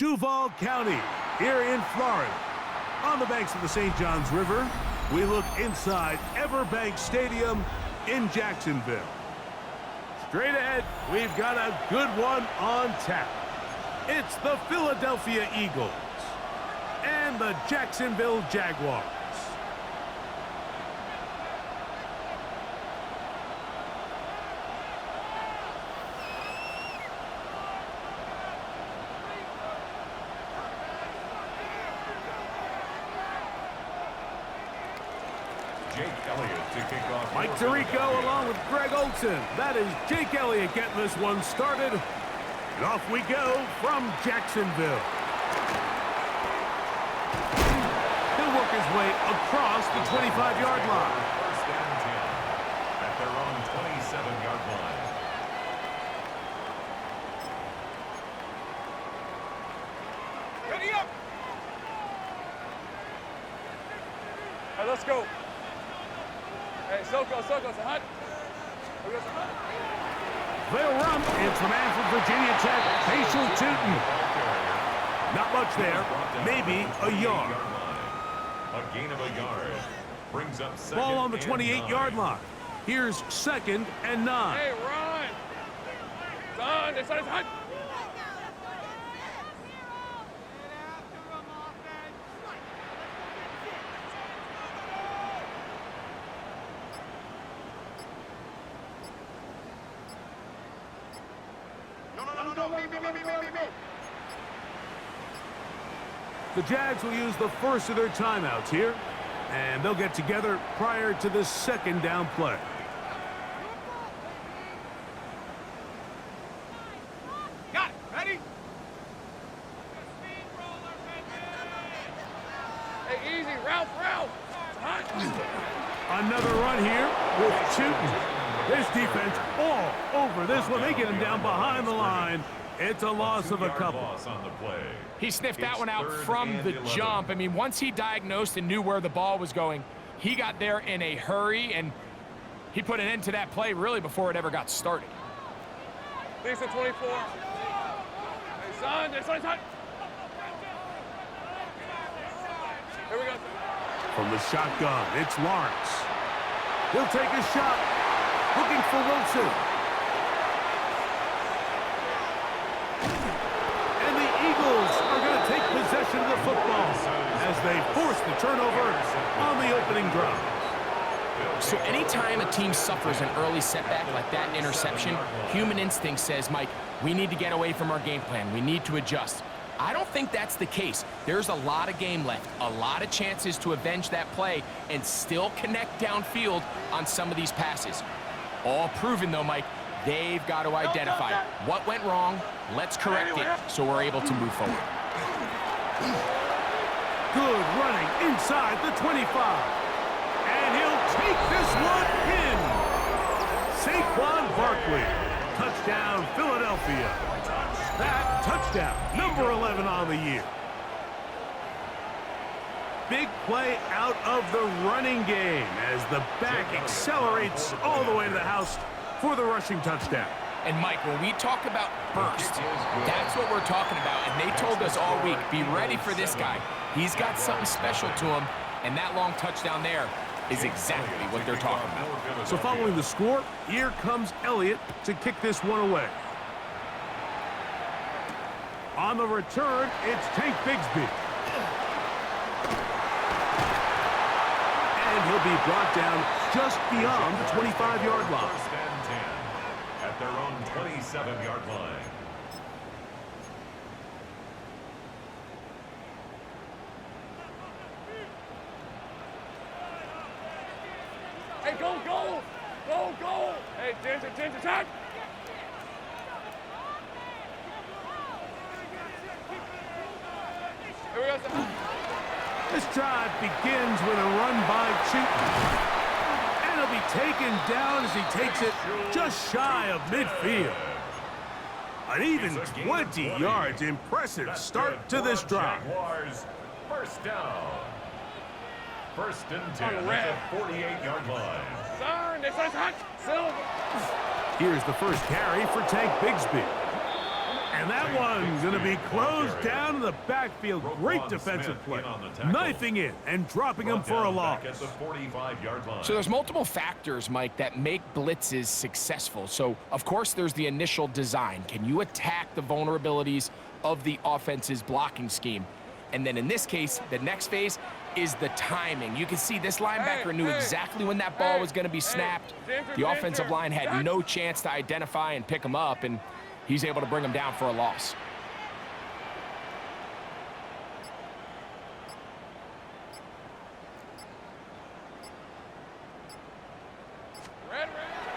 Duval County, here in Florida. On the banks of the St. Johns River, we look inside Everbank Stadium in Jacksonville. Straight ahead, we've got a good one on tap. It's the Philadelphia Eagles and the Jacksonville Jaguars. Mike Tirico along with Greg Olson. That is Jake Elliott getting this one started. And off we go from Jacksonville. He'll work his way across the 25-yard line. First and 10 at their own 27-yard line. Ready up! All right, let's go. Hey, Soko, it's a hut. They'll run. It's the man from Virginia Tech, Facial Tootin. Not much there. Maybe a yard. A gain of a yard. Brings up second. Ball on the 28-yard line. Here's 2nd and 9. Hey, run! Son, it's hut. The Jags will use the first of their timeouts here, and they'll get together prior to the second down play. Got it. Ready? Hey, easy. Ralph. Another run here with Tootin. This defense all over this one. They get him down behind the line. It's a loss of a couple. On the play. He sniffed that one out from the jump. I mean, once he diagnosed and knew where the ball was going, he got there in a hurry, and he put an end to that play really before it ever got started. Lisa 24. Hey, son, it's hut. Here we go. From the shotgun, it's Lawrence. He'll take a shot, looking for Wilson. And the Eagles are going to take possession of the football as they force the turnover on the opening drive. So anytime a team suffers an early setback like that interception, human instinct says, Mike, we need to get away from our game plan. We need to adjust. I don't think that's the case. There's a lot of game left, a lot of chances to avenge that play and still connect downfield on some of these passes. All proven, though, Mike, they've got to identify what went wrong, let's correct it so we're able to move forward. Good running inside the 25. And he'll take this one in. Saquon Barkley. Touchdown, Philadelphia. That touchdown, number 11 on the year. Big play out of the running game as the back accelerates all the way to the house for the rushing touchdown. And, Mike, when we talk about burst, that's what we're talking about. And they told us all week, be ready for this guy. He's got something special to him, and that long touchdown there is exactly what they're talking about. So following the score, here comes Elliott to kick this one away. On the return, it's Tank Bigsby. And he'll be brought down just beyond the 25-yard line. First and 10 at their own 27-yard line. Hey, go! Hey, attention, attack! Here we go, son. This drive begins with a run by Tootin. And he'll be taken down as he takes it just shy of midfield. An even 20 yards. Impressive start to this drive. Jaguars, first down. First and 10 at the 48-yard line. Son, it's hot. Silver. Here's the first carry for Tank Bigsby. And that one's going to be closed down in the backfield. Great defensive play. Knifing it and dropping him for a loss. At the 45-yard line. So there's multiple factors, Mike, that make blitzes successful. So, of course, there's the initial design. Can you attack the vulnerabilities of the offense's blocking scheme? And then in this case, the next phase is the timing. You can see this linebacker knew exactly when that ball was going to be snapped. The offensive line had no chance to identify and pick him up, and he's able to bring him down for a loss.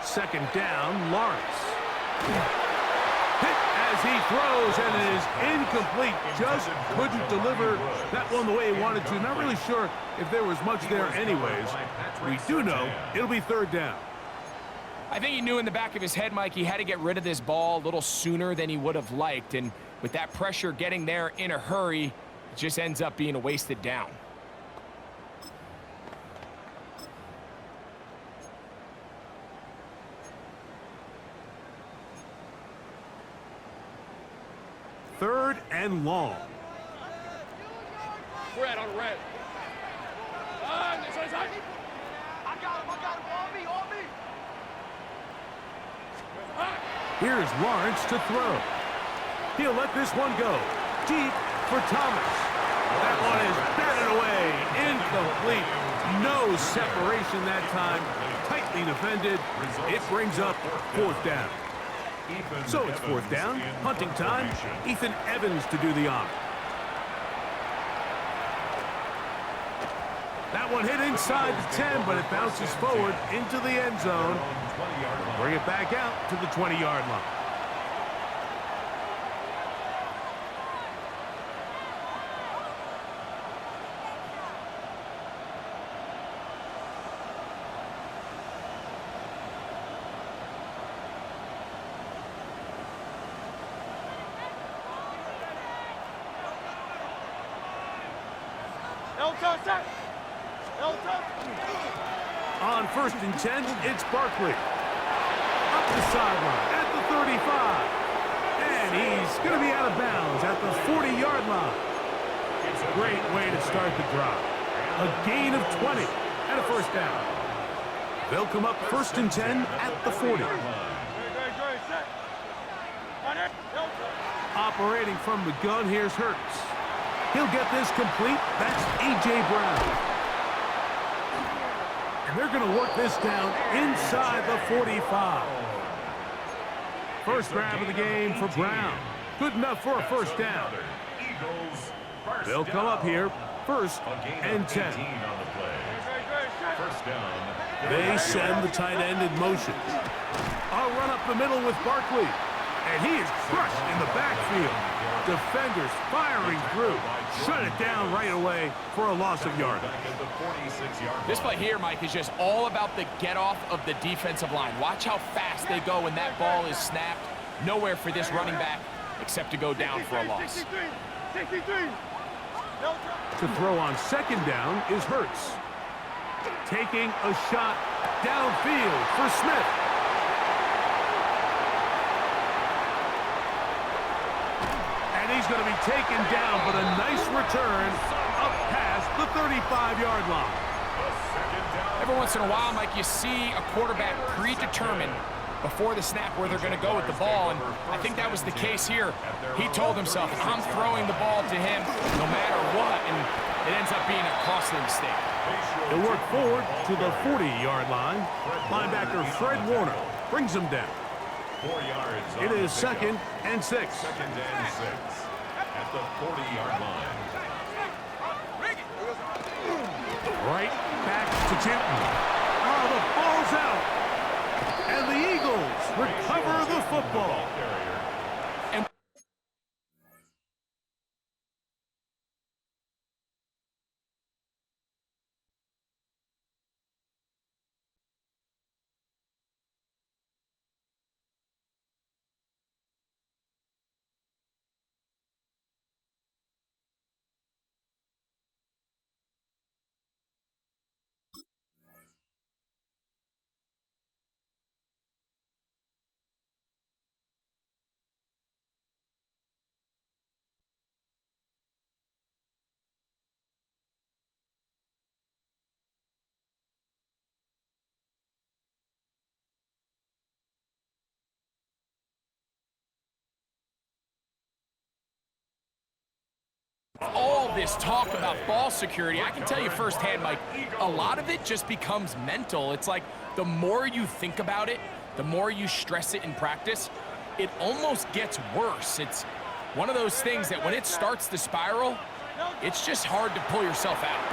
Second down, Lawrence. Hit as he throws, and it is incomplete. Just couldn't deliver that one the way he wanted to. Not really sure if there was much there anyways. We do know it'll be third down. I think he knew in the back of his head, Mike, he had to get rid of this ball a little sooner than he would have liked. And with that pressure getting there in a hurry, it just ends up being a wasted down. Third and long. Red on red. This one's hot. I got him, on me. Here's Lawrence to throw. He'll let this one go. Deep for Thomas. That one is batted away. Incomplete. No separation that time. Tightly defended. It brings up fourth down. So it's fourth down. Punting time. Ethan Evans to do the honor. That one hit inside the 10, but it bounces forward into the end zone. Bring it back out to the 20-yard line. On first and 10, it's Barkley. Up the sideline at the 35. And he's going to be out of bounds at the 40-yard line. It's a great way to start the drive. A gain of 20 and a first down. They'll come up first and 10 at the 40. Operating from the gun, here's Hurts. He'll get this complete. That's A.J. Brown. And they're going to work this down inside the 45. First grab of the game for Brown. Good enough for a first down. They'll come up here first and 10. They send the tight end in motion. I'll run up the middle with Barkley. And he is crushed in the backfield. Defenders firing through. Shut it down right away for a loss of yardage. This play here, Mike, is just all about the get-off of the defensive line. Watch how fast they go when that ball is snapped. Nowhere for this running back except to go down for a loss. To throw on second down is Hurts. Taking a shot downfield for Smith. And he's going to be taken down, but a nice return up past the 35-yard line. Every once in a while, Mike, you see a quarterback predetermined before the snap where they're going to go with the ball, and I think that was the case here. He told himself, I'm throwing the ball to him no matter what, and it ends up being a costly mistake. He'll work forward to the 40-yard line. Linebacker Fred Warner brings him down. 4 yards. It is second and 6. Second and 6 at the 40-yard line. Right back to Tipton. Oh, the ball's out. And the Eagles recover the football. All this talk about ball security, I can tell you firsthand, Mike, a lot of it just becomes mental. It's like the more you think about it, the more you stress it in practice, it almost gets worse. It's one of those things that when it starts to spiral, it's just hard to pull yourself out.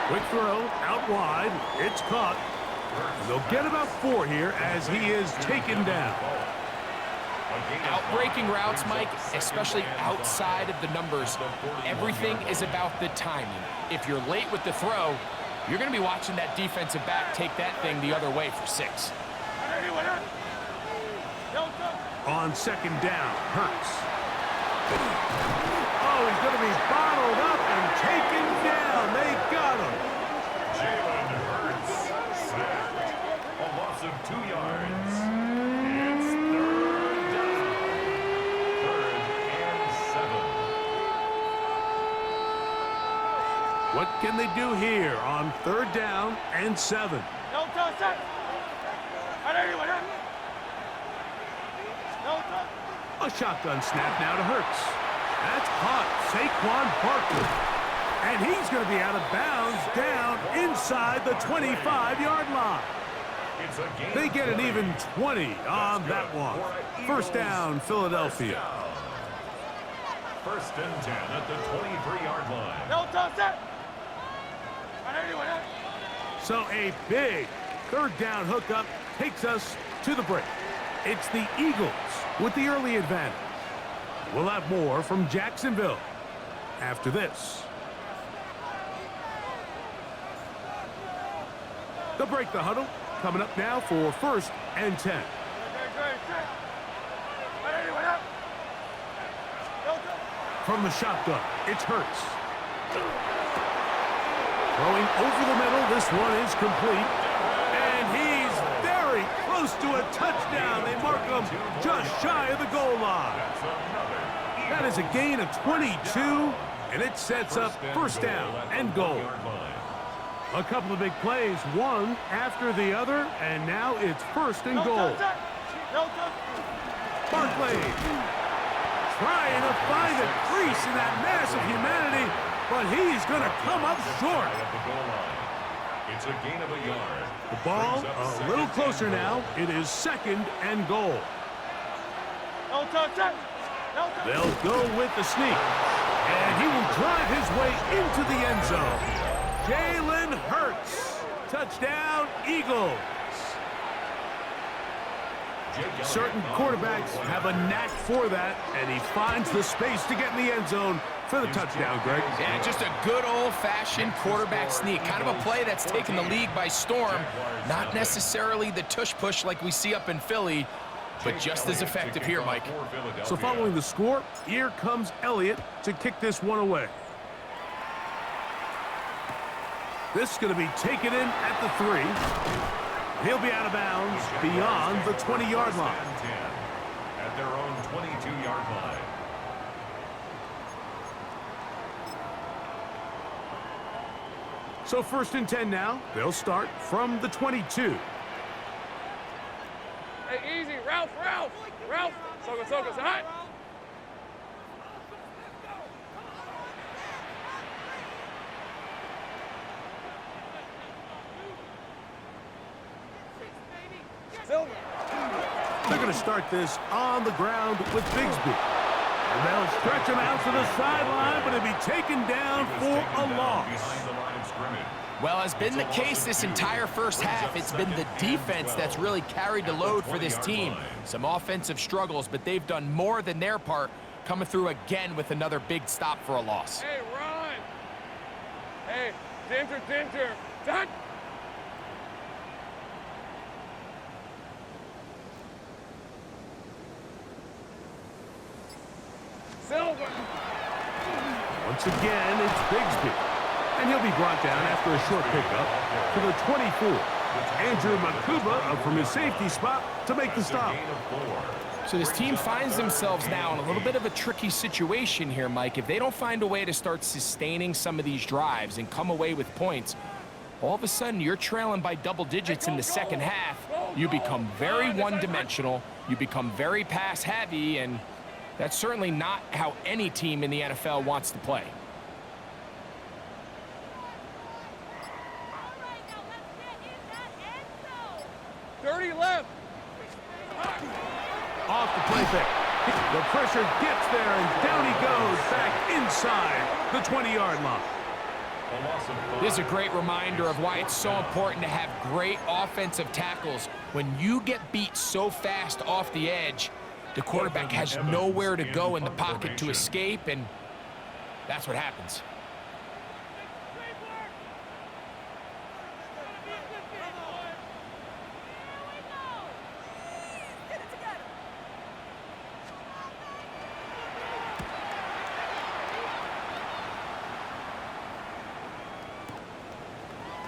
Quick throw, out wide, it's caught. And they'll get about 4 here as he is taken down. Outbreaking routes, Mike, especially outside of the numbers, everything is about the timing. If you're late with the throw, you're going to be watching that defensive back take that thing the other way for 6. On second down, Hurts. Oh, he's going to be bottled up and taken down. They got him. Jalen Hurts sacked. A loss of 2 yards. It's 3rd down. 3rd and 7. What can they do here on 3rd down and 7? A shotgun snap now to Hurts. That's caught. Saquon Barkley. And he's going to be out of bounds down inside the 25-yard line. They get an even 20 on that one. 1st down, Philadelphia. 1st and 10 at the 23-yard line. So a big 3rd down hookup takes us to the break. It's the Eagles with the early advantage. We'll have more from Jacksonville after this. They'll break the huddle. Coming up now for 1st and 10. From the shotgun, it's Hurts. Throwing over the middle, this one is complete. And he's very close to a touchdown. They mark him just shy of the goal line. That is a gain of 22, and it sets up 1st down and goal. A couple of big plays, one after the other, and now it's 1st and goal. Barkley trying to find a crease in that mass of humanity, but he's going to come up short. It's a gain of a yard. The ball a little closer now. It is 2nd and goal. They'll go with the sneak, and he will drive his way into the end zone. Jalen Hurts, touchdown, Eagles. Certain quarterbacks have a knack for that, and he finds the space to get in the end zone for the touchdown, Greg. Yeah, just a good old-fashioned quarterback sneak. Kind of a play that's taken the league by storm. Not necessarily the tush-push like we see up in Philly, but just as effective here, Mike. So following the score, here comes Elliott to kick this one away. This is going to be taken in at the 3. He'll be out of bounds beyond the 20-yard line. At their own 22-yard line. So 1st and 10 now. They'll start from the 22. Hey, easy. Ralph. Soka, hot. They're going to start this on the ground with Bigsby. And they'll stretch him out to the sideline, but he'll be taken down for a loss. Well, has been the case this entire first half. It's been the defense that's really carried the load for this team. Some offensive struggles, but they've done more than their part, coming through again with another big stop for a loss. Hey, run. Hey, Dinter. Done. Silver. Once again, it's Bigsby. And he'll be brought down after a short pickup to the 24. Andrew Makuba up from his safety spot to make the stop. So this team finds themselves now in a little bit of a tricky situation here, Mike. If they don't find a way to start sustaining some of these drives and come away with points, all of a sudden you're trailing by double digits in the second half. You become very one-dimensional. You become very pass-heavy, and That's certainly not how any team in the NFL wants to play. Dirty left. Off the play fake. The pressure gets there, and down he goes back inside the 20-yard line. This is a great reminder of why it's so important to have great offensive tackles. When you get beat so fast off the edge, the quarterback has nowhere to go in the pocket to escape, and that's what happens.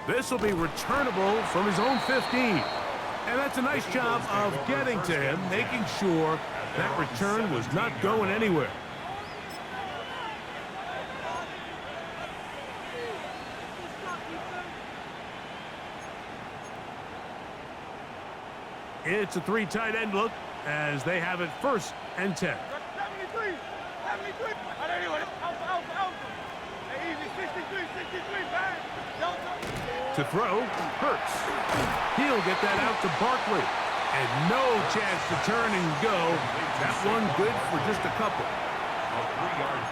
This will be returnable from his own 15. And that's a nice job of getting to him, making sure that return was not going anywhere. It's a 3 tight end look as they have it 1st and 10. 73. 73. Out. Hey, easy. 63. Bang. To throw, Hurts. He'll get that out to Barkley. And no chance to turn and go. That one good for just a couple.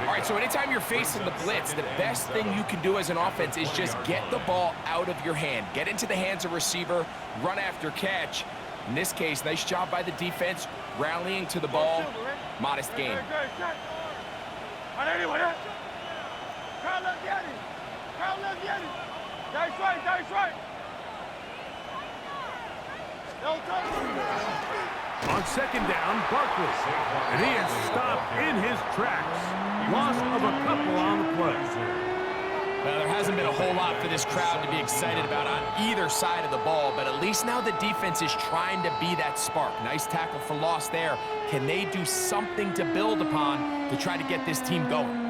All right, so anytime you're facing the blitz, the best thing you can do as an offense is just get the ball out of your hand. Get into the hands of receiver, run after catch. In this case, nice job by the defense, rallying to the ball. Modest gain. That's right. On 2nd down, Barkley. And he is stopped in his tracks. Loss of a couple on the play. Well, there hasn't been a whole lot for this crowd to be excited about on either side of the ball, but at least now the defense is trying to be that spark. Nice tackle for loss there. Can they do something to build upon to try to get this team going?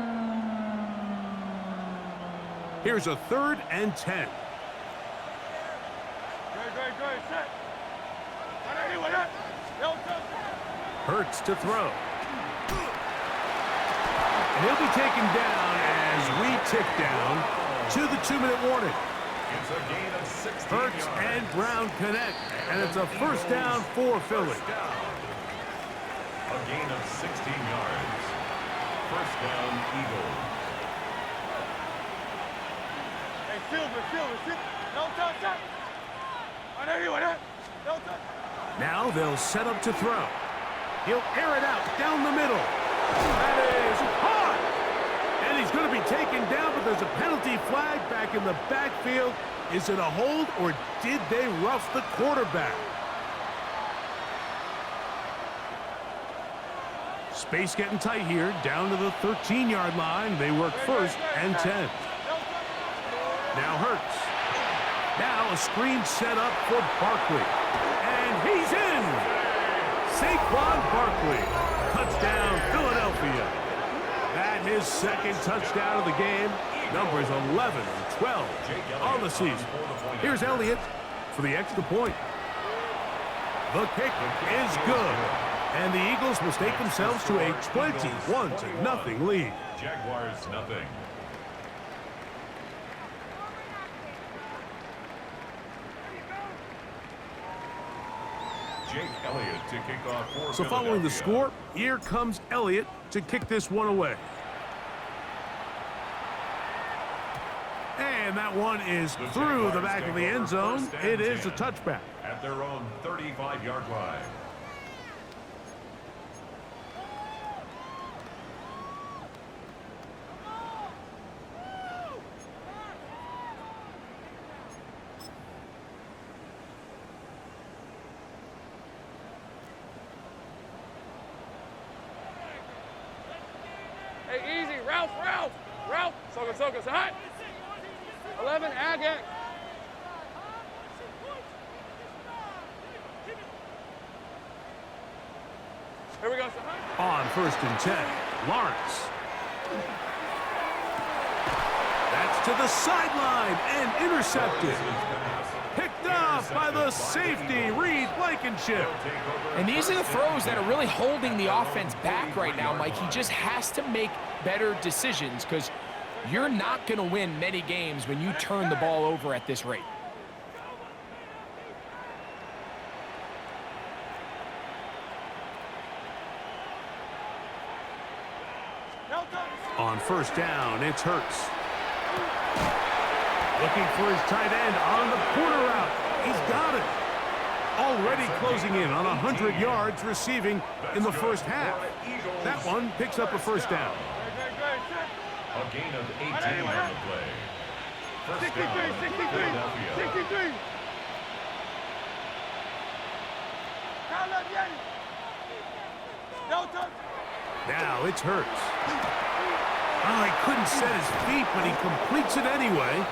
Here's a 3rd and 10. Good. Set. Hurts to throw. And he'll be taken down as we tick down to the 2-minute warning. It's a gain of 16 Hurts yards. and Brown connect, and it's a 1st down for Philly. A gain of 16 yards. 1st down, Eagles. Hey, Silver. No touch. No touch. Now they'll set up to throw. He'll air it out down the middle. That is hot! And he's going to be taken down, but there's a penalty flag back in the backfield. Is it a hold, or did they rough the quarterback? Space getting tight here, down to the 13-yard line. They work 1st and 10. Now Hurts. Now a screen set up for Barkley. And he's in! Saquon Barkley. Touchdown, Philadelphia. That his 2nd touchdown of the game. Numbers 11 and 12 on the season. Here's Elliott for the extra point. The kick is good. And the Eagles will stake themselves to a 21-0 lead. Jaguars, nothing. Jake Elliott to kick off for So following the Philadelphia. score, here comes Elliott to kick this one away. And that one is The through the Jaguars back take of the end over zone. 1st and It is a 10 touchback. at their own 35-yard line. Hey, easy. Ralph. Soka. Hot. 11, Agak. Here we go. On 1st and 10, Lawrence. That's to the sideline and intercepted. Picked up off by the safety, Reed Blankenship. And these are the throws that are really holding the offense back right now, Mike. He just has to make better decisions because you're not going to win many games when you turn the ball over at this rate. On first down, it's Hurts. Looking for his tight end on the corner route. He's got it. Already closing in on 100 yards receiving in the first half. That one picks up a first down. A gain of 18 on the play. First down, 63. Philadelphia. Now it's Hurts. Oh, he couldn't set his feet, but he completes it anyway.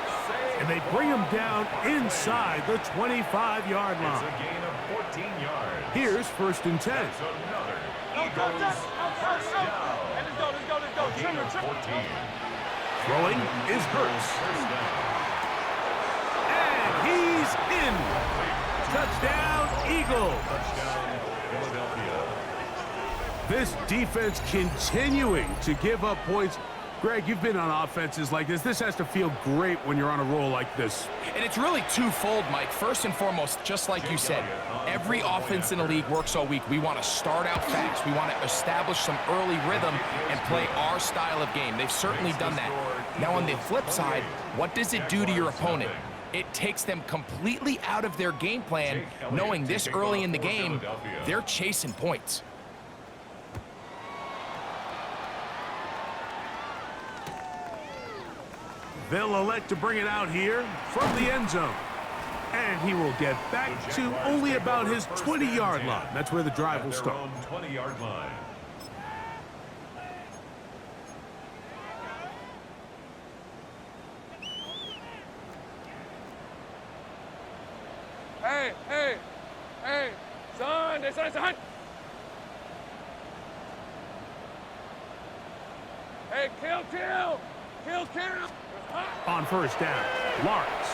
And they bring him down inside the 25-yard It's line. a gain of 14 yards. Here's first and 10. That's another Eagles first down. Let's go. Gain of 14. Throwing is Hurts. First down. And he's in. Touchdown, Eagles. Touchdown, Philadelphia. This defense continuing to give up points. Greg, you've been on offenses like this. This has to feel great when you're on a roll like this. And it's really twofold, Mike. First and foremost, just like you said, every offense in the league works all week. We want to start out fast. We want to establish some early rhythm and play our style of game. They've certainly done that. Now, on the flip side, what does it do to your opponent? It takes them completely out of their game plan, knowing this early in the game, they're chasing points. They'll elect to bring it out here from the end zone. And he will get back to only about his 20-yard line. That's where the drive will start. 20-yard line. Hey, son, son. Hey, kill. On first down, Lawrence.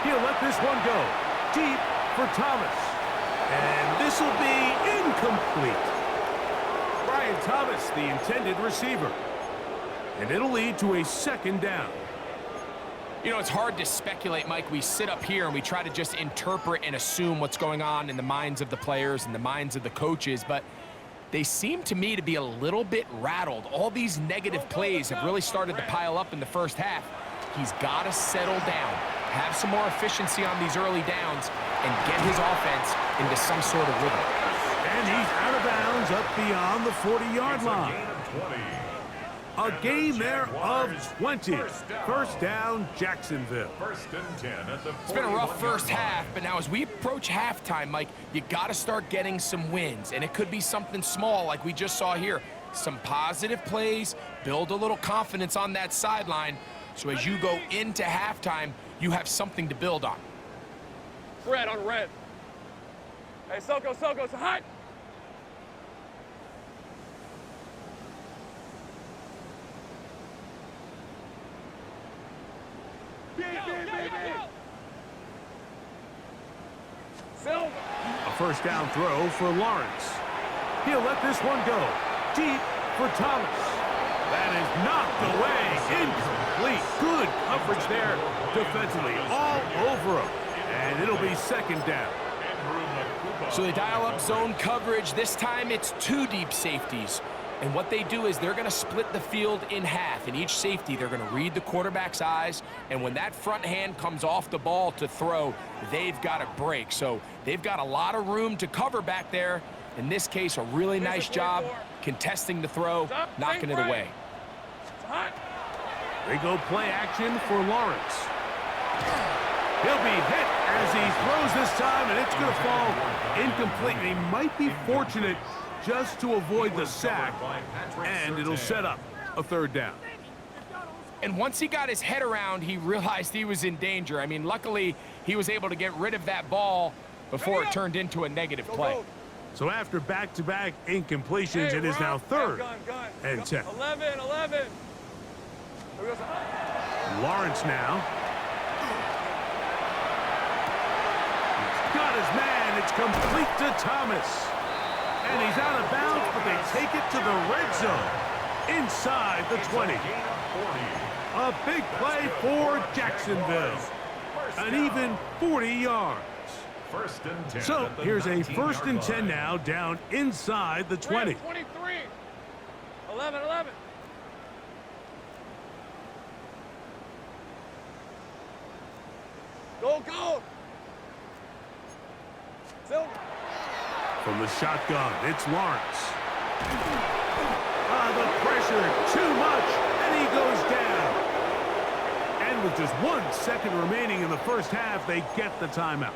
He'll let this one go deep for Thomas. And this will be incomplete. Brian Thomas, the intended receiver. And it'll lead to a second down. You know, it's hard to speculate, Mike. We sit up here and we try to just interpret and assume what's going on in the minds of the players and the minds of the coaches, but they seem to me to be a little bit rattled. All these negative plays have really started to pile up in the first half. He's got to settle down, have some more efficiency on these early downs, and get his offense into some sort of rhythm. And he's out of bounds up beyond the 40-yard line. Gain of 20. A gain there of 20. First down, Jacksonville. First and 10 at the It's been a rough 41-yard first line. half, but now as we approach halftime, Mike, you got to start getting some wins, and it could be something small like we just saw here. Some positive plays, build a little confidence on that sideline, so as you go into halftime, you have something to build on. Red on red. Hey, Soko, it's hot. Silver. A first down throw for Lawrence. He'll let this one go deep for Thomas. That is knocked away. Incomplete. Good coverage there defensively. All over him. And it'll be second down. So they dial up zone coverage. This time it's two deep safeties. And what they do is they're going to split the field in half. In each safety, they're going to read the quarterback's eyes. And when that front hand comes off the ball to throw, they've got to break. So they've got a lot of room to cover back there. In this case, a really nice job contesting the throw, knocking it away. They go play action for Lawrence. He'll be hit as he throws this time, and it's going to fall incomplete. He might be fortunate just to avoid the sack, and it'll set up a third down. And once he got his head around, he realized he was in danger. I mean, luckily, he was able to get rid of that ball before it turned into a negative play. So after back-to-back incompletions, it is now third and 10. 11. Lawrence now. got his man. It's complete to Thomas. And he's out of bounds, but they take it to the red zone. Inside the 20. A big play for Jacksonville. An even 40 yards. First and 10. So here's a first and 10 now, down inside the 20. 23. 11, 11. Go, go. Silver. From the shotgun, it's Lawrence. The pressure, too much, and he goes down. And with just 1 second remaining in the first half, they get the timeout.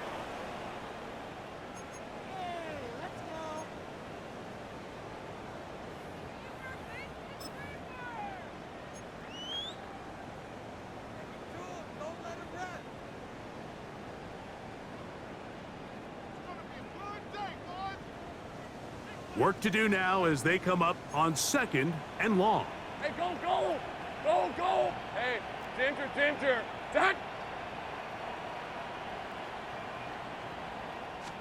Work to do now as they come up on 2nd and long. Hey, go, go. Go, go. Hey, Ginger. Done.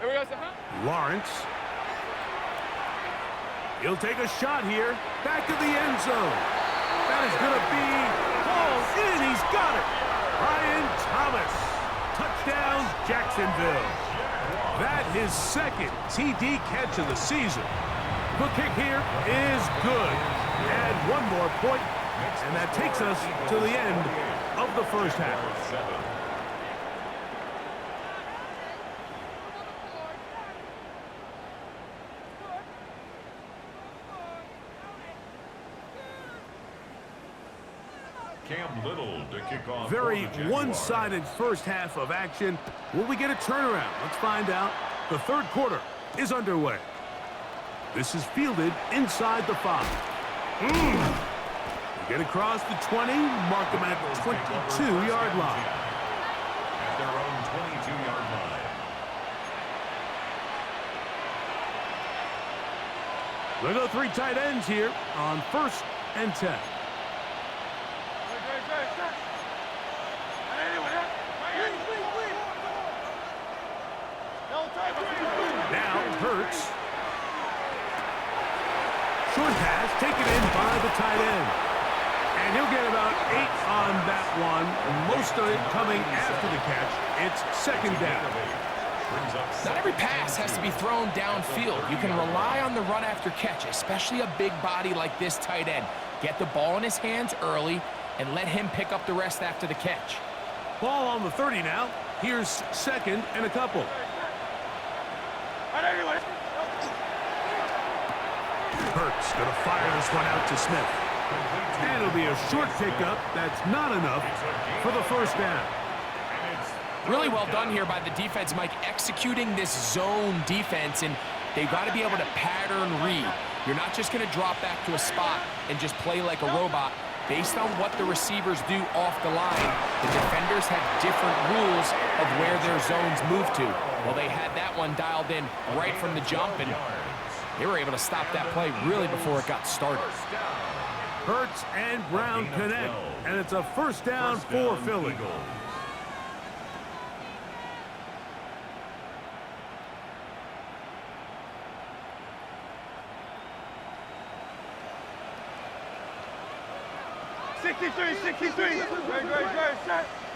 Here we go, Lawrence. He'll take a shot here. Back to the end zone. That is going to be hauled in. He's got it. Brian Thomas. Touchdown, Jacksonville. That his 2nd TD catch of the season. The kick here is good. And 1 more point, and that takes us to the end of the first half. Cam Little to kick off. Very one-sided first half of action. Will we get a turnaround? Let's find out. The 3rd quarter is underway. This is fielded inside the 5. Get across the 20, mark them at the 22-yard line. At their own 22-yard line. We'll go 3 tight ends here on 1st and 10. Now Hurts. Short pass taken in by the tight end. And he'll get about 8 on that one. Most of it coming after the catch. It's 2nd down. Not every pass has to be thrown downfield. You can rely on the run after catch, especially a big body like this tight end. Get the ball in his hands early and let him pick up the rest after the catch. Ball on the 30 now. Here's 2nd and a couple. Hurts going to fire this one out to Smith. And it'll be a short pickup. That's not enough for the 1st down. Really well done here by the defense, Mike, executing this zone defense, and they've got to be able to pattern read. You're not just going to drop back to a spot and just play like a robot. Based on what the receivers do off the line, the defenders have different rules of where their zones move to. Well, they had that one dialed in right from the jump, and they were able to stop that play really before it got started. Hurts and Brown connect, and it's a 1st down for Philly.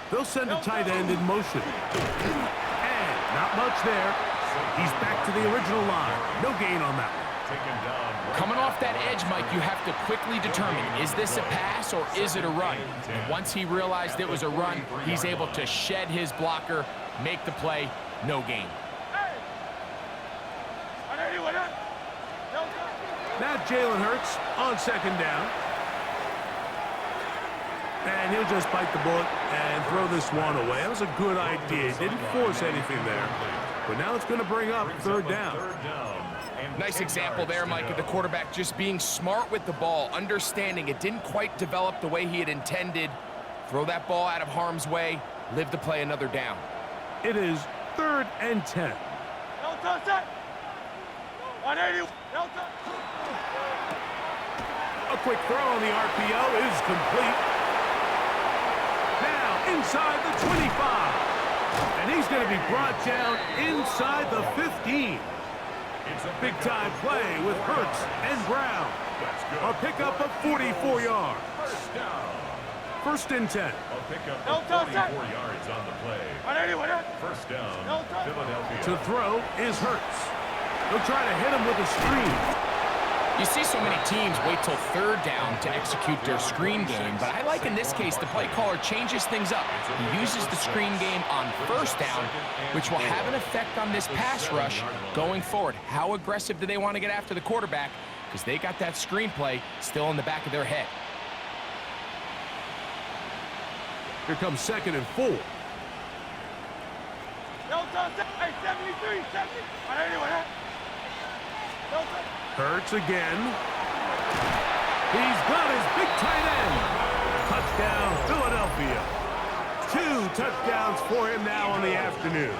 They'll send a tight end in motion. And not much there. He's back to the original line. No gain on that one. Coming off that edge, Mike, you have to quickly determine, is this a pass or is it a run? And once he realized it was a run, he's able to shed his blocker, make the play, no gain. Now Jalen Hurts on 2nd down. And he'll just bite the bullet and throw this one away. That was a good idea. Didn't force anything there. But now it's going to bring up 3rd down. Nice example there, Mike, of the quarterback just being smart with the ball, understanding it didn't quite develop the way he had intended. Throw that ball out of harm's way, live to play another down. It is 3rd and 10. A quick throw on the RPO is complete. Now inside the 25. And he's He's going to be brought down inside the 15. Big time play with Hurts and Brown. A pickup of 44 yards. First down. First and 10. A pickup of 44 yards on the play. First down, Philadelphia. To throw is Hurts. They'll try to hit him with a screen. You see so many teams wait till third down to execute their screen game, but I like in this case the play caller changes things up. He uses the screen game on first down, which will have an effect on this pass rush going forward. How aggressive do they want to get after the quarterback? Because they got that screen play still in the back of their head. Here comes 2nd and 4. Hey, 73, 70. Hurts again. He's got his big tight end. Touchdown, Philadelphia. 2 touchdowns for him now on the afternoon.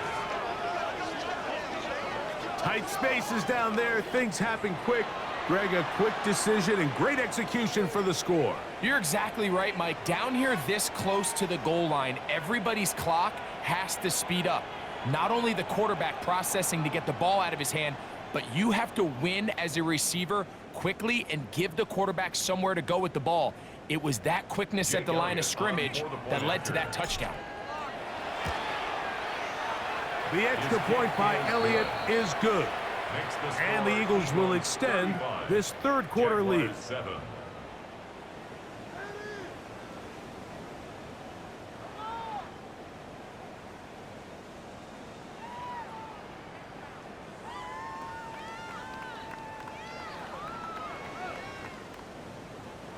Tight spaces down there. Things happen quick. Greg, a quick decision and great execution for the score. You're exactly right, Mike. Down here this close to the goal line, everybody's clock has to speed up. Not only the quarterback processing to get the ball out of his hand, but you have to win as a receiver quickly and give the quarterback somewhere to go with the ball. It was that quickness at the line of scrimmage that led to that touchdown. The extra point by Elliott is good. And the Eagles will extend this third quarter lead.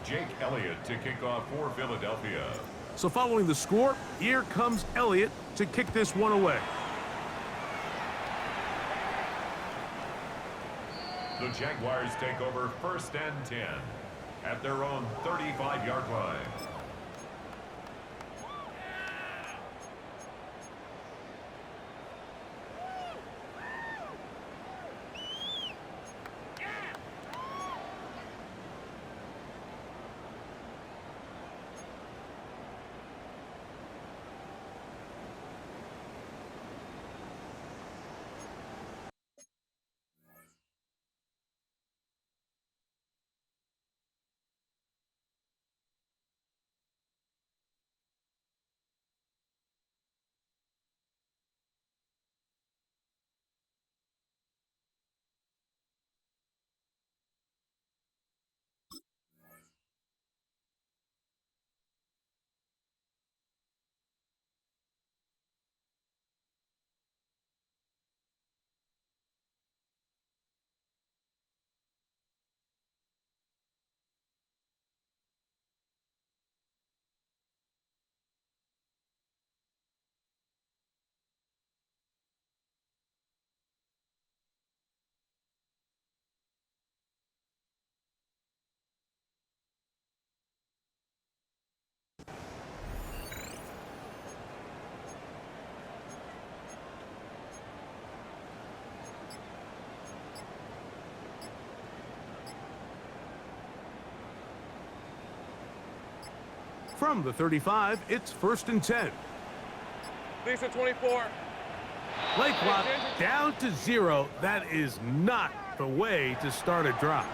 Jake Elliott to kick off for Philadelphia. So following the score, here comes Elliott to kick this one away. The Jaguars take over 1st and 10 at their own 35-yard line. From the 35, it's 1st and 10. Lisa 24. Play clock down to 0. That is not the way to start a drive.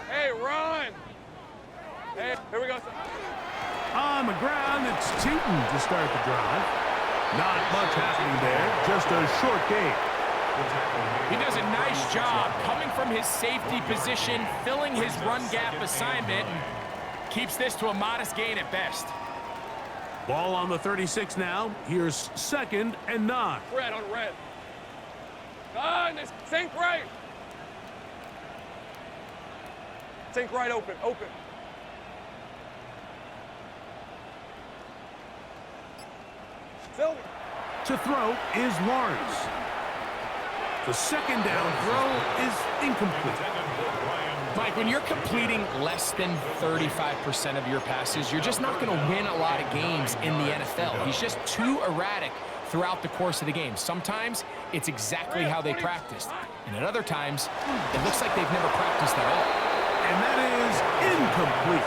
Hey, run! Hey, here we go. On the ground, it's Teton to start the drive. Not much happening there, just a short game. He does a nice job coming from his safety position, filling his run gap assignment, and keeps this to a modest gain at best. Ball on the 36 now. Here's 2nd and 9. Red on red. Sink right. Sink right open, open. Silver. To throw is Lawrence. The 2nd down throw is incomplete. Mike, when you're completing less than 35% of your passes, you're just not going to win a lot of games in the NFL. He's just too erratic throughout the course of the game. Sometimes it's exactly how they practiced, and at other times, it looks like they've never practiced at all. And that is incomplete.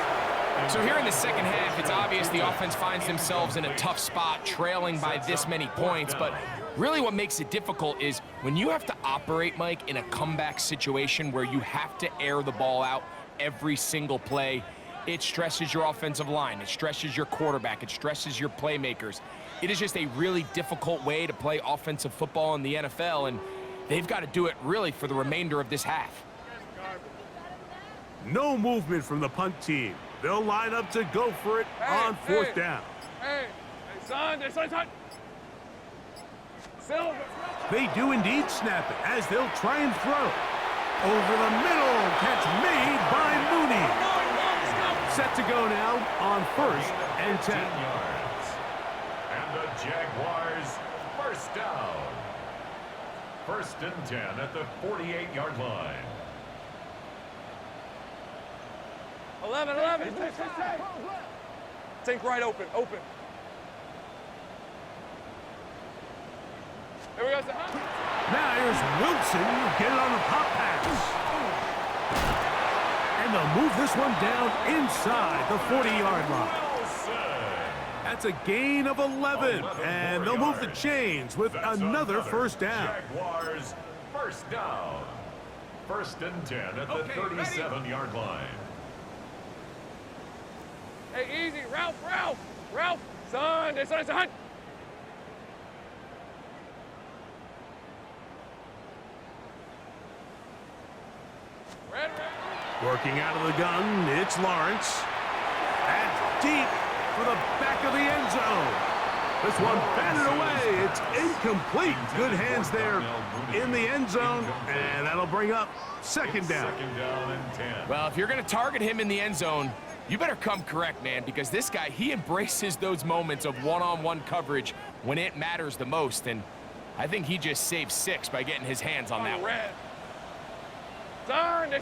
So here in the second half, it's obvious the offense finds themselves in a tough spot, trailing by this many points, but really what makes it difficult is when you have to operate, Mike, in a comeback situation where you have to air the ball out every single play, it stresses your offensive line, it stresses your quarterback, it stresses your playmakers. It is just a really difficult way to play offensive football in the NFL, and they've got to do it really for the remainder of this half. No movement from the punt team. They'll line up to go for it on fourth down. Hey, son. Silver. They do indeed snap it as they'll try and throw. Over the middle, catch made by Mooney. Set to go now on 1st and 10. Yards. And the Jaguars first down. 1st and 10 at the 48-yard line. 11. Think right open. Here we go, son. Now here's Wilson. Get it on the pop pass. And they'll move this one down inside the 40-yard line. That's a gain of 11. And they'll move the chains with another first down. Jaguars first down. 1st and 10 at the 37-yard line. Hey, easy. Ralph. Son. Red. Working out of the gun, it's Lawrence. That's deep for the back of the end zone. This one batted away. It's incomplete. Good hands there in the end zone, and that'll bring up 2nd down. 2nd down and 10. Well, if you're going to target him in the end zone, you better come correct, man, because this guy, he embraces those moments of one-on-one coverage when it matters the most, and I think he just saved 6 by getting his hands on that one. Red. Son.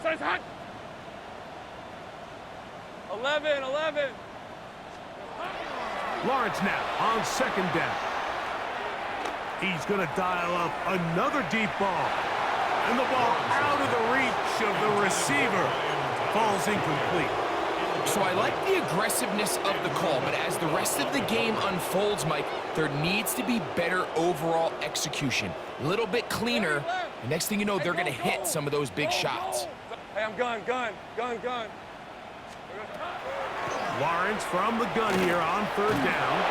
11. Lawrence now on 2nd down. He's going to dial up another deep ball. And the ball out of the reach of the receiver. Falls incomplete. So I like the aggressiveness of the call, but as the rest of the game unfolds, Mike, there needs to be better overall execution. A little bit cleaner. The next thing you know, they're going to hit some of those big shots. Hey, I'm gun. Lawrence from the gun here on 3rd down.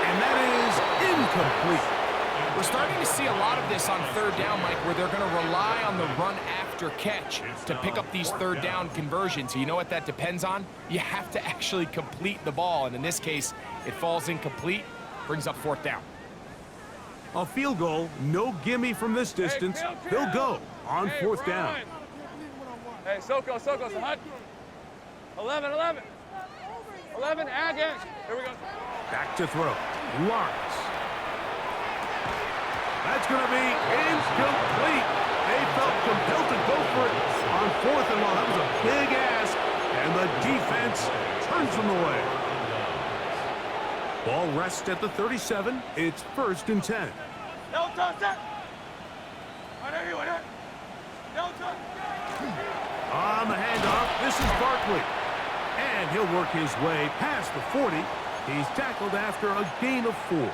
And that is incomplete. We're starting to see a lot of this on 3rd down, Mike, where they're going to rely on the run after catch to pick up these 3rd down conversions. So you know what that depends on? You have to actually complete the ball, and in this case, it falls incomplete, brings up 4th down. A field goal, no gimme from this distance. They'll go on 4th down. Hey, Soko, son. 11. 11, again. Here we go. Back to throw. Lawrence. That's going to be incomplete. They felt compelled to go for it on 4th and long. That was a big ask, and the defense turns them away. Ball rests at the 37. It's 1st and 10. On the handoff, this is Barkley. And he'll work his way past the 40. He's tackled after a gain of 4.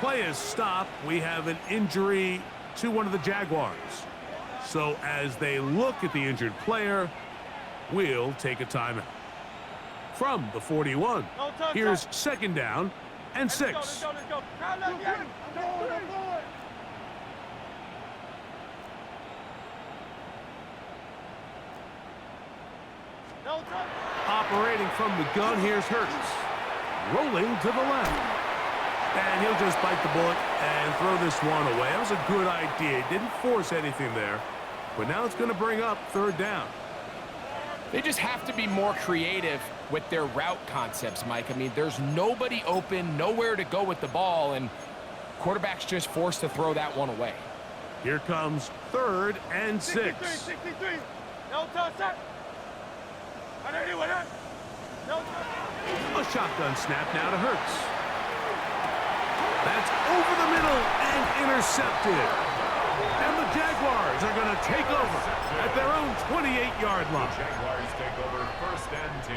Play is stopped. We have an injury to one of the Jaguars. So as they look at the injured player, we'll take a timeout. From the 41, here's 2nd down and 6. Let's go. Operating from the gun, here's Hurts. Rolling to the left. And he'll just bite the bullet and throw this one away. That was a good idea. Didn't force anything there. But now it's going to bring up 3rd down. They just have to be more creative with their route concepts, Mike. I mean, there's nobody open, nowhere to go with the ball, and quarterback's just forced to throw that one away. Here comes 3rd and 6. 63. No touch. A shotgun snap now to Hurts. That's over the middle and intercepted. And the Jaguars are going to take over at their own 28-yard line. The Jaguars take over 1st and 10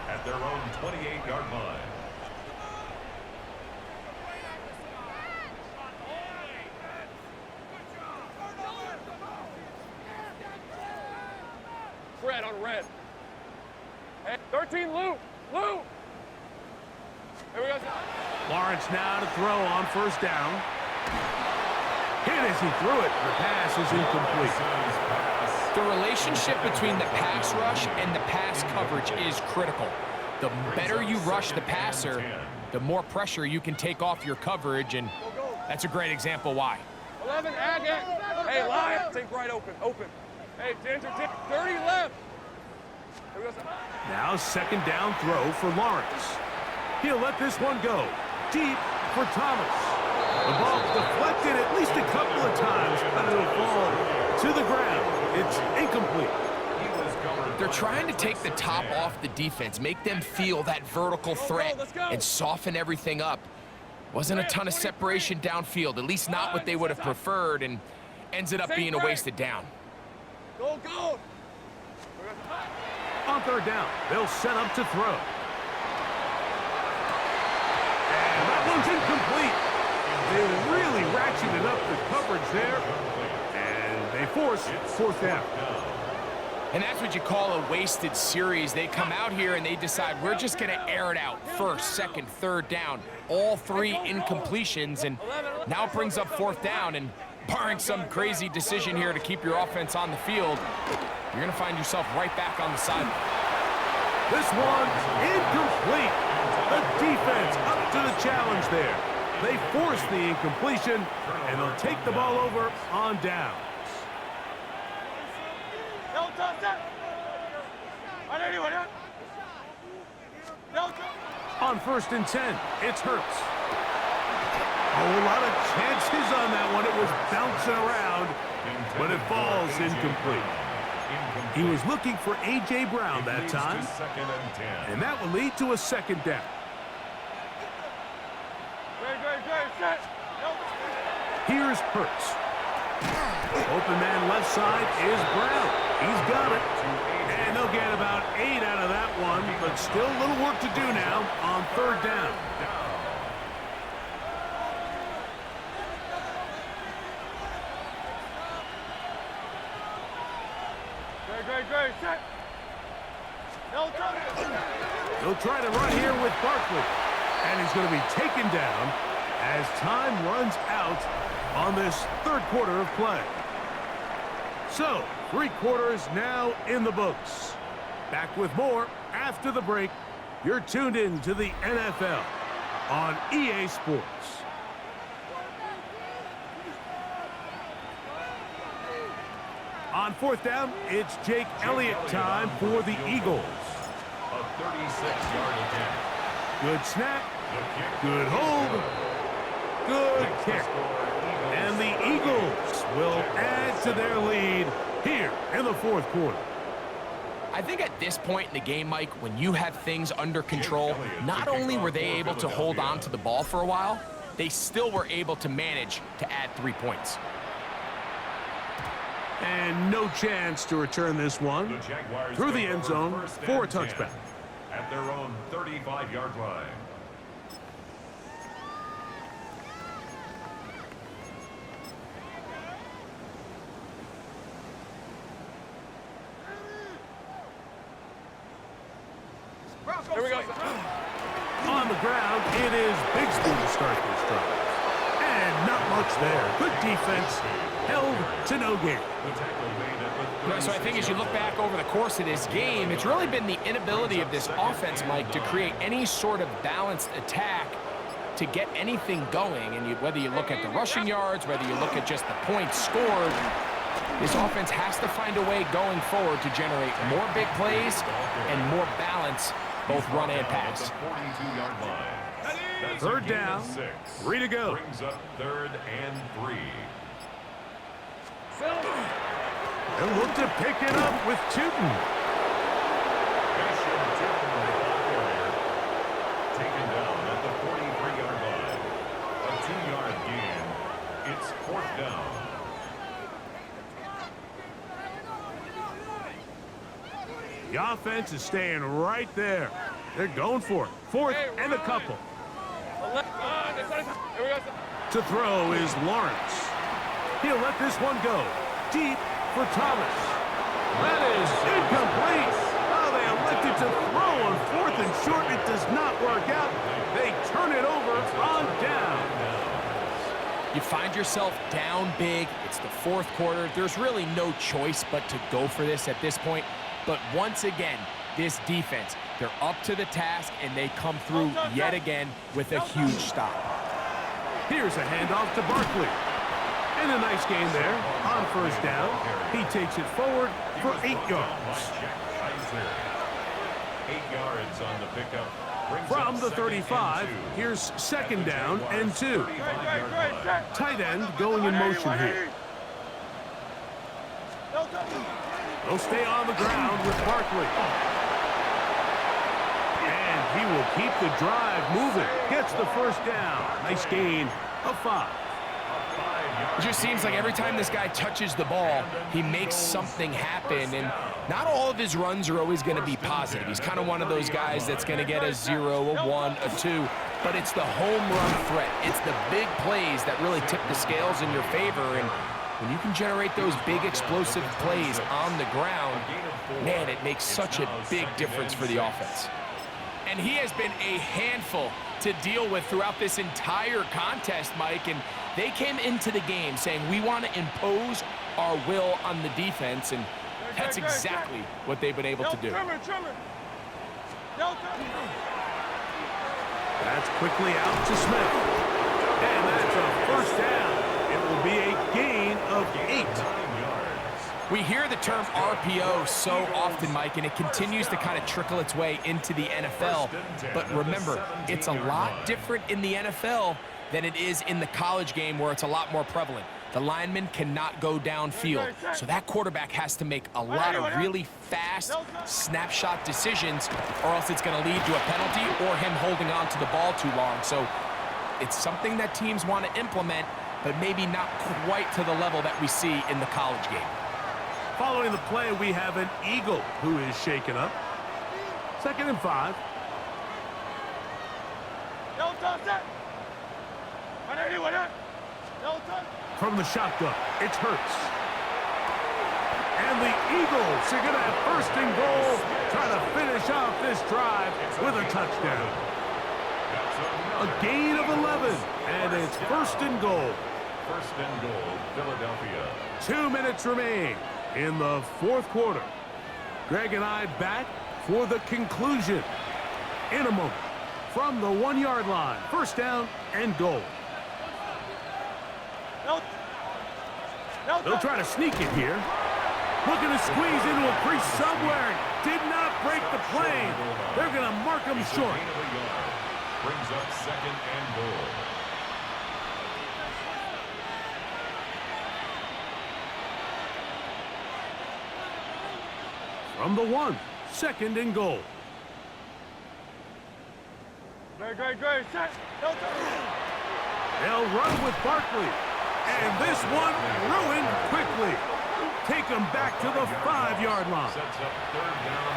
at their own 28-yard line. Red on red. Hey, 13, Lou. Lou. Here we go. Lawrence now to throw on 1st down. Hit as he threw it. The pass is incomplete. The relationship between the pass rush and the pass coverage is critical. The better you rush the passer, the more pressure you can take off your coverage, and that's a great example why. 11, Agate. Hey, line. Take right open. Open. Hey, Ginger, 30 left. Here we go. Now 2nd down throw for Lawrence. He'll let this one go. Deep for Thomas. The ball deflected at least a couple of times, but it'll fall to the ground. It's incomplete. They're trying to take the top off the defense, make them feel that vertical threat, and soften everything up. Wasn't a ton of separation downfield, at least not what they would have preferred, and ends it up being a wasted down. Go, go. On 3rd down, they'll set up to throw. And that one's incomplete. They really ratcheted up the coverage there, and they force 4th down. And that's what you call a wasted series. They come out here and they decide we're just going to air it out. 1st, 2nd, 3rd down, all 3 incompletions, and now it brings up 4th down, and barring some crazy decision here to keep your offense on the field, you're going to find yourself right back on the sideline. This one's incomplete. The defense up to the challenge there. They force the incompletion, and they'll take the ball over on downs. No touch it. On anyone, huh? No touch. On 1st and 10, it's Hurts. A whole lot of chances on that one. It was bouncing around, but it falls incomplete. He was looking for A.J. Brown that time, and that will lead to a 2nd down. Great, set. No. Here's Hurts. Open man left side is Brown. He's got it. And they'll get about 8 out of that one, but still a little work to do now on 3rd down. Great, set. No touch. He'll try to run here with Barkley. And he's going to be taken down as time runs out on this 3rd quarter of play. So, 3 quarters now in the books. Back with more after the break. You're tuned in to the NFL on EA Sports. On 4th down, it's Jake Elliott time for the Eagles. A 36-yard attempt. Good snap, good hold, good kick. And the Eagles will add to their lead here in the 4th quarter. I think at this point in the game, Mike, when you have things under control, not only were they able to hold on to the ball for a while, they still were able to manage to add 3 points. And no chance to return this one through the end zone for a touchback. At their own 35-yard line. Here we go. On the ground, it is Bigsby to start this drive. And not much there. Good defense, held to no gain. So I think as you look back over the course of this game, it's really been the inability of this offense, Mike, to create any sort of balanced attack to get anything going. And whether you look at the rushing yards, whether you look at just the points scored, this offense has to find a way going forward to generate more big plays and more balance, both run and pass. 3rd down, 3 to go. Brings up 3rd and 3. They'll look to pick it up with Tootin. Taken down at the 43-yard line. A 5 gain. It's 4th down. The offense is staying right there. They're going for it. 4th and a couple. To throw is Lawrence. He'll let this one go. Deep for Thomas. That is incomplete. Oh, they elected to throw on 4th and short. It does not work out. They turn it over on down. You find yourself down big. It's the 4th quarter. There's really no choice but to go for this at this point. But once again, this defense, they're up to the task, and they come through yet again with a huge stop. Here's a handoff to Barkley. And a nice game there on 1st down. He takes it forward for 8 yards. 8 yards on the pickup. From the 35, here's 2nd down and 2. Tight end going in motion here. They'll stay on the ground with Barkley. And he will keep the drive moving. Gets the 1st down. Nice gain of 5. It just seems like every time this guy touches the ball, he makes something happen, and not all of his runs are always going to be positive. He's kind of one of those guys that's going to get a 0, a 1, a 2, but it's the home run threat. It's the big plays that really tip the scales in your favor, and when you can generate those big explosive plays on the ground, man, it makes such a big difference for the offense. And he has been a handful to deal with throughout this entire contest, Mike, and they came into the game saying we want to impose our will on the defense, and that's exactly what they've been able to do. That's quickly out to Smith. And that's a 1st down. It will be a gain of 8. We hear the term RPO so often, Mike, and it continues to kind of trickle its way into the NFL. But remember, it's a lot different in the NFL than it is in the college game, where it's a lot more prevalent. The lineman cannot go downfield, so that quarterback has to make a lot of really fast snapshot decisions, or else it's going to lead to a penalty or him holding on to the ball too long. So it's something that teams want to implement, but maybe not quite to the level that we see in the college game. Following the play, we have an Eagle who is shaken up. 2nd and 5. From the shotgun, it's Hurts. And the Eagles are going to have 1st and goal, try to finish off this drive with a touchdown. A gain of 11, and it's 1st and goal. 1st and goal, Philadelphia. 2 minutes remain in the 4th quarter. Greg and I back for the conclusion in a moment. From the 1-yard line, 1st down and goal. They'll try to sneak it here. Looking to squeeze into a crease somewhere. Did not break the plane. They're going to mark him short. Brings up 2nd and goal. From the 1, 2nd and goal. Great. Set. They'll run with Barkley. And this one ruined quickly. Take them back to the 5-yard line.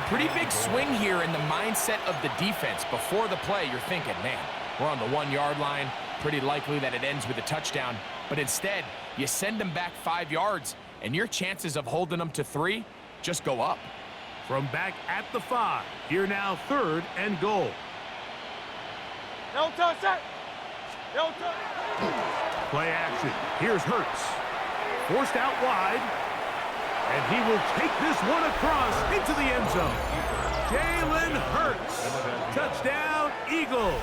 Pretty big swing here in the mindset of the defense. Before the play, you're thinking, man, we're on the 1-yard line. Pretty likely that it ends with a touchdown. But instead, you send them back 5 yards, and your chances of holding them to 3 just go up. From back at the 5, here now 3rd and goal. Play action. Here's Hurts. Forced out wide. And he will take this one across into the end zone. Jalen Hurts. Touchdown, Eagles.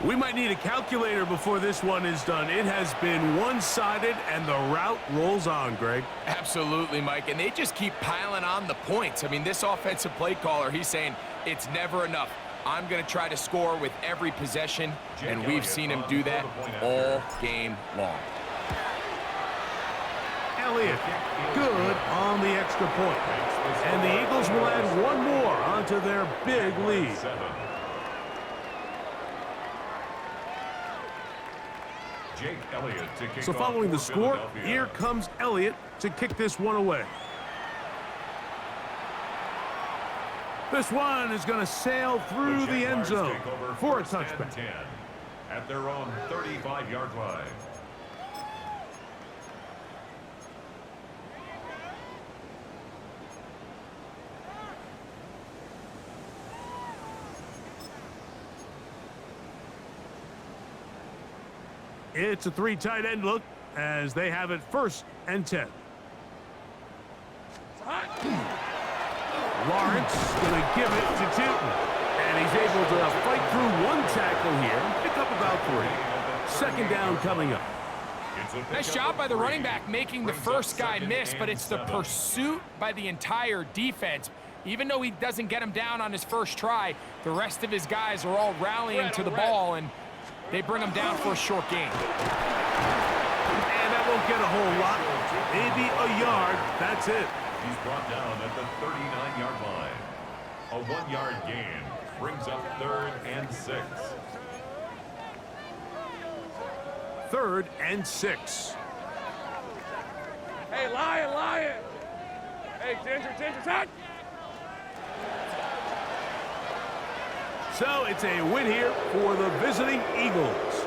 We might need a calculator before this one is done. It has been one-sided, and the route rolls on, Greg. Absolutely, Mike, and they just keep piling on the points. I mean, this offensive play caller, he's saying it's never enough. I'm going to try to score with every possession, and we've seen him do that all game long. Elliott, good on the extra point. And the Eagles will add one more onto their big lead. Jake Elliott to kick So off following for the score, Philadelphia. here comes Elliott to kick this one away. This one is going to sail through the end Jaguars zone take over for a first and touchback. 10 at their own 35-yard line. It's a 3 tight end look as they have it 1st and 10. Lawrence going to give it to Tootin. And he's able to fight through 1 tackle here, pick up about 3. 2nd down coming up. Nice job by the running back making the first guy miss, but it's the pursuit by the entire defense. Even though he doesn't get him down on his first try, the rest of his guys are all rallying to the ball, and they bring him down for a short gain. And that won't get a whole lot. Maybe a yard. That's it. He's brought down at the 39-yard line. A 1-yard gain brings up 3rd and 6. 3rd and 6. Hey, Lion! Hey, Ginger, set! So it's a win here for the visiting Eagles.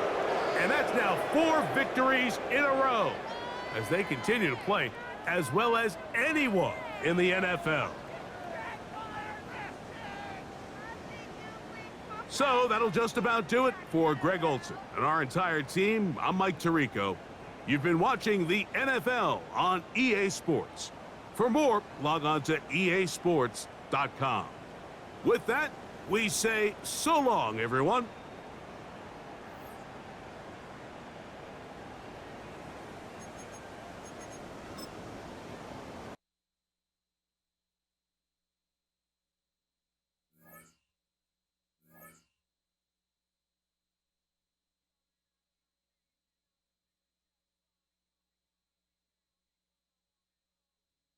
And that's now 4 victories in a row as they continue to play as well as anyone in the NFL. So that'll just about do it for Greg Olson and our entire team. I'm Mike Tirico. You've been watching the NFL on EA Sports. For more, log on to easports.com. With that, we say so long, everyone.